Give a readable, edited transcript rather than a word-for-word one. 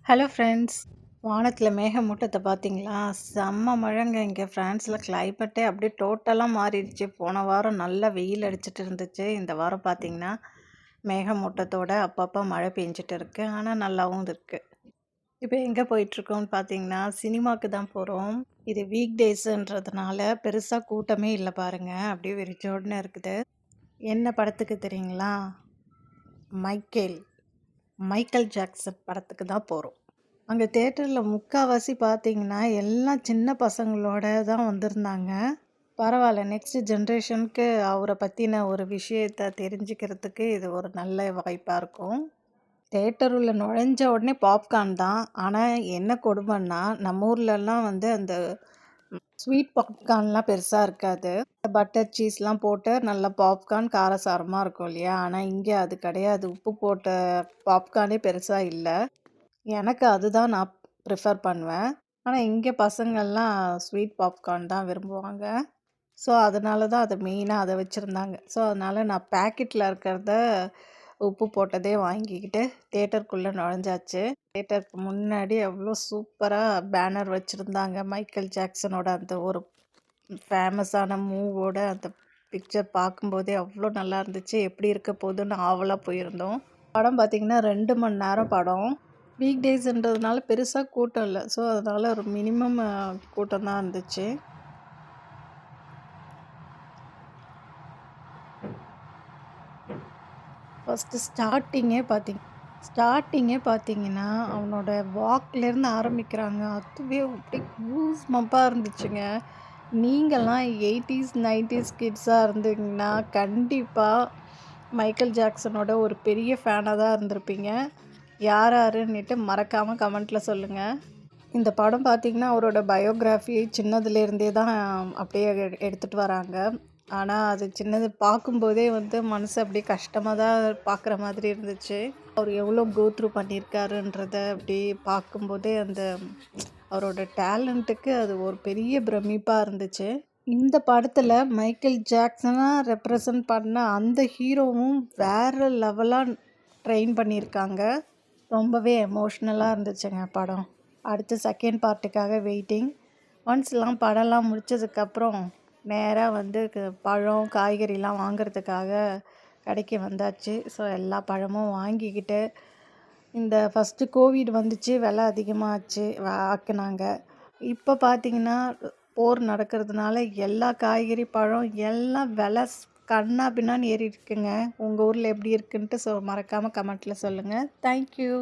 Hello friends. வானத்தில் மேகமூட்டத்தை பார்த்தீங்களா? செம்ம மழைங்க. இங்கே ஃப்ரான்ஸில் கிளைமேட்டே அப்படியே டோட்டலாக மாறிடுச்சு. போன வாரம் நல்லா வெயில் அடிச்சிட்டு இருந்துச்சு. இந்த வாரம் பார்த்தீங்கன்னா மேகமூட்டத்தோட அப்பப்போ மழை பெஞ்சிட்டு இருக்கு. ஆனால் நல்லாவும் இருக்கு. இப்போ எங்கே போயிட்டுருக்கோம்னு பார்த்தீங்கன்னா சினிமாவுக்கு தான் போகிறோம். இது வீக் டேஸுன்றதுனால பெருசாக கூட்டமே இல்லை பாருங்கள். அப்படியே வெறிச்சோடுன்னு இருக்குது. என்ன படத்துக்கு தெரியுங்களா? மைக்கேல் ஜாக்சன் படத்துக்கு தான் போகிறோம். அங்கே தேட்டரில் முக்கால்வாசி பார்த்தீங்கன்னா எல்லாம் சின்ன பசங்களோட தான் வந்திருந்தாங்க. பரவாயில்ல, நெக்ஸ்ட் ஜென்ரேஷனுக்கு அவரை பற்றின ஒரு விஷயத்தை தெரிஞ்சுக்கிறதுக்கு இது ஒரு நல்ல வாய்ப்பாக இருக்கும். தேட்டர் உள்ள நுழைஞ்ச உடனே பாப்கார்ன் தான். ஆனால் என்ன கொடுமைன்னா நம்ம ஊர்லலாம் வந்து அந்த ஸ்வீட் பாப்கார்ன்லாம் பெருசாக இருக்காது. பட்டர் சீஸ்லாம் போட்டு நல்லா பாப்கார்ன் காரசாரமாக இருக்கும் இல்லையா? ஆனால் இங்கே அது கிடையாது. உப்பு போட்ட பாப்கார்னே பெருசாக இல்லை. எனக்கு அதுதான் நான் ப்ரிஃபர் பண்ணுவேன். ஆனால் இங்கே பசங்கள்லாம் ஸ்வீட் பாப்கார்ன் தான் விரும்புவாங்க. ஸோ அதனால தான் அது மெயினாக அதை வச்சுருந்தாங்க. ஸோ அதனால் நான் பேக்கெட்டில் இருக்கிறத உப்பு போட்டதே வாங்கிக்கிட்டு தேட்டருக்குள்ளே நுழைஞ்சாச்சு. தேட்டருக்கு முன்னாடி அவ்வளோ சூப்பராக பேனர் வச்சுருந்தாங்க. மைக்கேல் ஜாக்சனோட அந்த ஒரு ஃபேமஸான மூவோட அந்த பிக்சர் பார்க்கும்போதே அவ்வளோ நல்லா இருந்துச்சு. எப்படி இருக்க போகுதுன்னு ஆவலாக போயிருந்தோம். படம் பார்த்திங்கன்னா 2 மணி நேரம் படம். வீக் டேஸ்ன்றதுனால பெருசாக கூட்டம் இல்லை. ஸோ அதனால் ஒரு மினிமம் கூட்டம் தான் இருந்துச்சு. ஃபஸ்ட்டு ஸ்டார்டிங்கே பார்த்தீங்கன்னா அவனோட வாக்லேருந்து ஆரம்பிக்கிறாங்க. அதுவே அப்படியே கூஸ் மப்பாக இருந்துச்சுங்க. நீங்கள்லாம் 80s 90s கிட்ஸாக இருந்தீங்கன்னா கண்டிப்பாக மைக்கேல் ஜாக்சனோட ஒரு பெரிய ஃபேனாக தான் இருந்திருப்பீங்க. யாருன்னுட்டு மறக்காமல் கமெண்ட்டில் சொல்லுங்கள். இந்த படம் பார்த்திங்கன்னா அவரோட பயோகிராஃபி சின்னதுலேருந்தே தான் அப்படியே எடுத்துகிட்டு வராங்க. ஆனால் அது சின்னது பார்க்கும்போதே வந்து மனசு அப்படியே கஷ்டமாக தான் பார்க்குற மாதிரி இருந்துச்சு. அவர் எவ்வளோ த்ரூ பண்ணியிருக்காருன்றத அப்படி பார்க்கும்போதே அந்த அவரோட டேலண்ட்டுக்கு அது ஒரு பெரிய பிரமிப்பாக இருந்துச்சு. இந்த படத்தில் மைக்கேல் ஜாக்சனாக ரெப்ரசன்ட் பண்ண அந்த ஹீரோவும் வேறு லெவலாக ட்ரெயின் பண்ணியிருக்காங்க. ரொம்பவே எமோஷ்னலாக இருந்துச்சுங்க படம். அடுத்து செகண்ட் பார்ட்டுக்காக வெயிட்டிங். ஒன்ஸ்லாம் படம்லாம் முடித்ததுக்கப்புறம் நேராக வந்து பழம் காய்கறிலாம் வாங்கிறதுக்காக கடைக்கு வந்தாச்சு. ஸோ எல்லா பழமும் வாங்கிக்கிட்டு இந்த ஃபஸ்ட்டு கோவிட் வந்துச்சு, விலை அதிகமாகச்சு ஆக்குனாங்க. இப்போ பார்த்திங்கன்னா போர் நடக்கிறதுனால எல்லா காய்கறி பழம் எல்லாம் விலை கண்ணா பின்னான்னு ஏறி இருக்குங்க. உங்கள் ஊரில் எப்படி இருக்குன்ட்டு மறக்காமல் கமெண்ட்டில் சொல்லுங்கள். தேங்க்யூ.